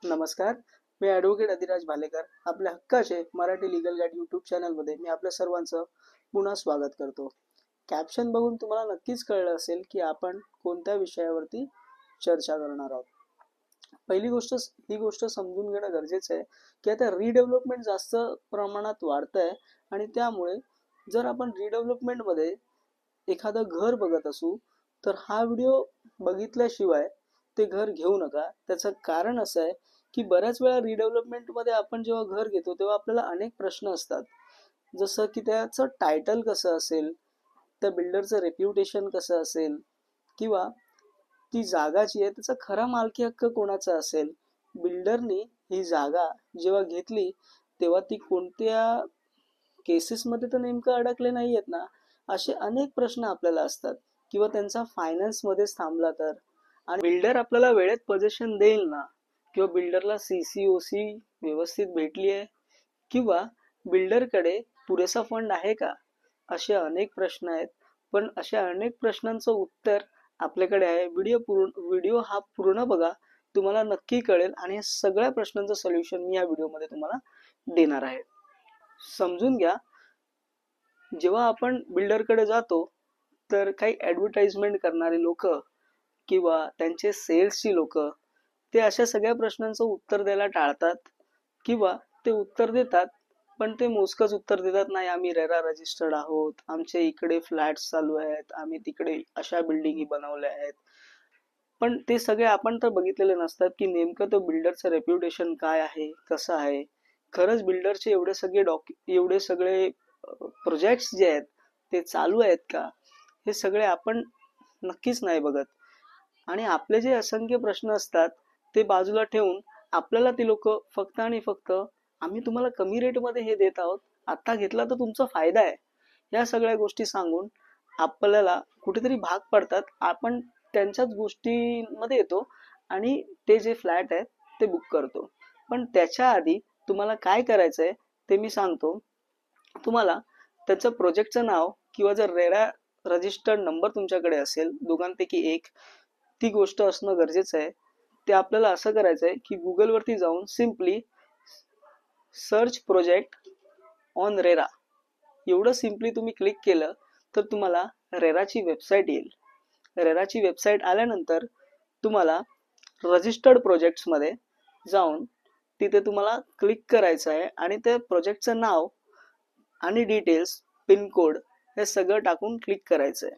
नमस्कार. मी ॲडव्होकेट अधिराज भालेकर. आपल्या हक्काचे मराठी लीगल गाईड यूट्यूब चॅनलमध्ये मी आपल्या सर्वांचं पुन्हा स्वागत करतो. कॅप्शन बघून तुम्हाला नक्कीच कळलं असेल की आपण कोणत्या विषयावरती चर्चा करणार आहोत. पहिली गोष्ट ही गोष्ट समजून घेणं गरजेचं आहे की आता रिडेव्हलपमेंट जास्त प्रमाणात वाढत आहे आणि त्यामुळे जर आपण रिडेव्हलपमेंटमध्ये एखादं घर बघत असू तर हा व्हिडिओ बघितल्याशिवाय ते घर घेऊ नका. त्याचं कारण असं आहे की बऱ्याच वेळा रिडेव्हलपमेंटमध्ये आपण जेव्हा घर घेतो तेव्हा आपल्याला अनेक प्रश्न असतात. जसं की त्याचं टायटल कसं असेल, त्या बिल्डरचं रेप्युटेशन कसं असेल, किंवा ती जागा जी आहे त्याचा खरा मालकी हक्क कोणाचा असेल, बिल्डरनी ही जागा जेव्हा घेतली तेव्हा ती कोणत्या केसेसमध्ये तर नेमकं अडकले नाही आहेत ना, असे अनेक प्रश्न आपल्याला असतात. किंवा त्यांचा फायनान्समध्येच थांबला तर, आणि बिल्डर आपल्याला वेळेत पोझिशन देईल ना, किंवा बिल्डरला CCOC व्यवस्थित भेटली आहे, किंवा बिल्डरकडे पुरेसा फंड आहे का, असे अनेक प्रश्न आहेत. पण अशा अनेक प्रश्नांचं उत्तर आपल्याकडे आहे. व्हिडिओ हा पूर्ण बघा, तुम्हाला नक्की कळेल आणि या सगळ्या प्रश्नांचं सोल्युशन मी या व्हिडिओमध्ये तुम्हाला देणार आहे. समजून घ्या. जेव्हा आपण बिल्डरकडे जातो तर काही ॲडव्हर्टाइजमेंट करणारे लोक किंवा त्यांचे सेल्सची लोक ते अशा सगळ्या प्रश्नांचं उत्तर द्यायला टाळतात, किंवा ते उत्तर देतात पण ते मोजकंच उत्तर देतात. नाही, आम्ही रेरा रजिस्टर्ड आहोत, आमचे इकडे फ्लॅट्स चालू आहेत, आम्ही तिकडे अशा बिल्डिंगी बनवल्या आहेत. पण ते सगळे आपण तर बघितलेले नसतात की नेमकं तो बिल्डरचं रेप्युटेशन काय आहे, कसं आहे. खरंच बिल्डरचे एवढे सगळे प्रोजेक्ट्स जे आहेत ते चालू आहेत का, हे सगळे आपण नक्कीच नाही बघत. आणि आपले जे असंख्य प्रश्न असतात ते बाजूला ठेवून आपल्याला ती लोक फक्त आणि फक्त आम्ही तुम्हाला कमी रेटमध्ये हे देत आहोत, आता घेतला तर तुमचा फायदा आहे, या सगळ्या गोष्टी सांगून आपल्याला कुठेतरी भाग पडतात. आपण त्यांच्याच गोष्टींमध्ये येतो आणि ते जे फ्लॅट आहेत ते बुक करतो. पण त्याच्या आधी तुम्हाला काय करायचंय ते मी सांगतो. तुम्हाला त्याचं प्रोजेक्टचं नाव किंवा जर रेरा रजिस्टर्ड नंबर तुमच्याकडे असेल, दोघांपैकी एक, ती गोष्ट असणं गरजेचं आहे. ते आपल्याला असं करायचं आहे की गुगलवरती जाऊन simply search project on RERA, एवढं सिम्पली तुम्ही क्लिक केलं तर तुम्हाला रेराची वेबसाईट येईल. रेराची वेबसाईट आल्यानंतर तुम्हाला रजिस्टर्ड प्रोजेक्ट्समध्ये जाऊन तिथे तुम्हाला क्लिक करायचं आहे आणि त्या प्रोजेक्टचं नाव आणि डिटेल्स, पिनकोड हे सगळं टाकून क्लिक करायचं आहे.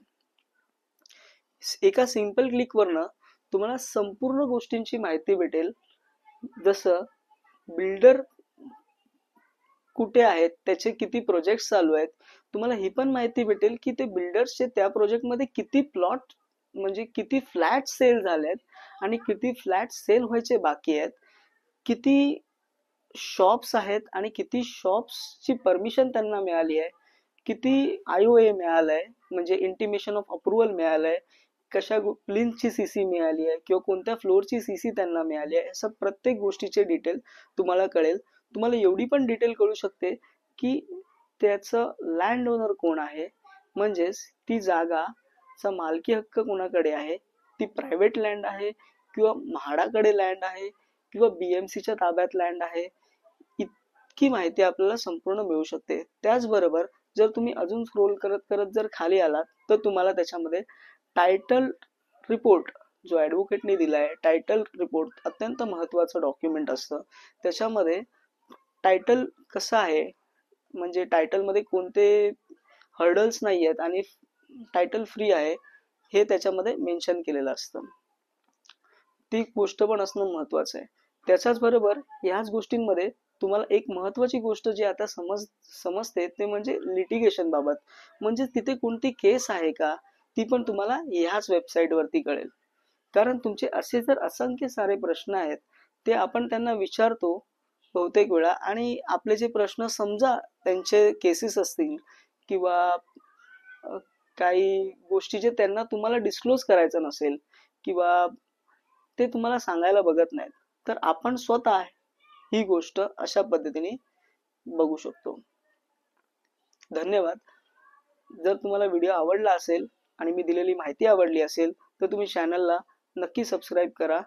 एका सिंपल क्लिकवरनं तुम्हाला संपूर्ण गोष्टींची माहिती भेटेल. जसं बिल्डर कुठे आहेत, त्याचे किती प्रोजेक्ट चालू आहेत, तुम्हाला ही पण माहिती भेटेल की ते बिल्डर्सचे त्या प्रोजेक्टमध्ये किती प्लॉट म्हणजे किती फ्लॅट सेल झालेत आणि किती फ्लॅट सेल व्हायचे बाकी आहेत, किती शॉप्स आहेत आणि किती शॉप्सची परमिशन त्यांना मिळाली आहे, किती IOA मिळालंय म्हणजे इंटिमेशन ऑफ अप्रुव्हल मिळालंय, कशा प्लिंथची CC मिळाली आहे किंवा कोणत्या फ्लोअरची CC त्यांना मिळाली आहे, असं प्रत्येक गोष्टीचे डिटेल तुम्हाला कळेल. तुम्हाला एवढी पण डिटेल कळू शकते की त्याचं लँड ओनर कोण आहे, म्हणजेच ती जागाचा मालकी हक्क कोणाकडे आहे, ती प्रायव्हेट लँड आहे किंवा म्हाडाकडे लँड आहे किंवा BMCच्या ताब्यात लँड आहे. इतकी माहिती आपल्याला संपूर्ण मिळू शकते. त्याचबरोबर जर तुम्ही अजून स्क्रोल करत करत जर खाली आलात तर तुम्हाला त्याच्यामध्ये टायटल रिपोर्ट जो ॲडव्होकेटने दिलाय, टायटल रिपोर्ट अत्यंत महत्त्वाचं डॉक्युमेंट असतं. त्याच्यामध्ये टायटल कसं आहे, म्हणजे टायटलमध्ये कोणते हर्डल्स नाही आहेत आणि टायटल फ्री आहे, हे त्याच्यामध्ये मेन्शन केलेलं असतं. ती गोष्ट पण असणं महत्त्वाचं आहे. त्याच्याच बरोबर ह्याच गोष्टींमध्ये तुम्हाला एक महत्त्वाची गोष्ट जी आता समजते ते म्हणजे लिटिगेशन बाबत, म्हणजे तिथे कोणती केस आहे का, ती पण तुम्हाला ह्याच वेबसाईट वरती कळेल. कारण तुमचे असे जर असंख्य सारे प्रश्न आहेत ते आपण त्यांना विचारतो बहुतेक वेळा, आणि आपले जे प्रश्न समजा त्यांचे केसेस असतील किंवा काही गोष्टी जे त्यांना तुम्हाला डिस्क्लोज करायचं नसेल किंवा ते तुम्हाला सांगायला बघत नाहीत, तर आपण स्वतः ही गोष्ट अशा पद्धतीने बघू शकतो. धन्यवाद. जर तुम्हाला व्हिडिओ आवडला असेल आणि मी दिलेली माहिती आवडली असेल तर तुम्ही चॅनलला नक्की सबस्क्राईब करा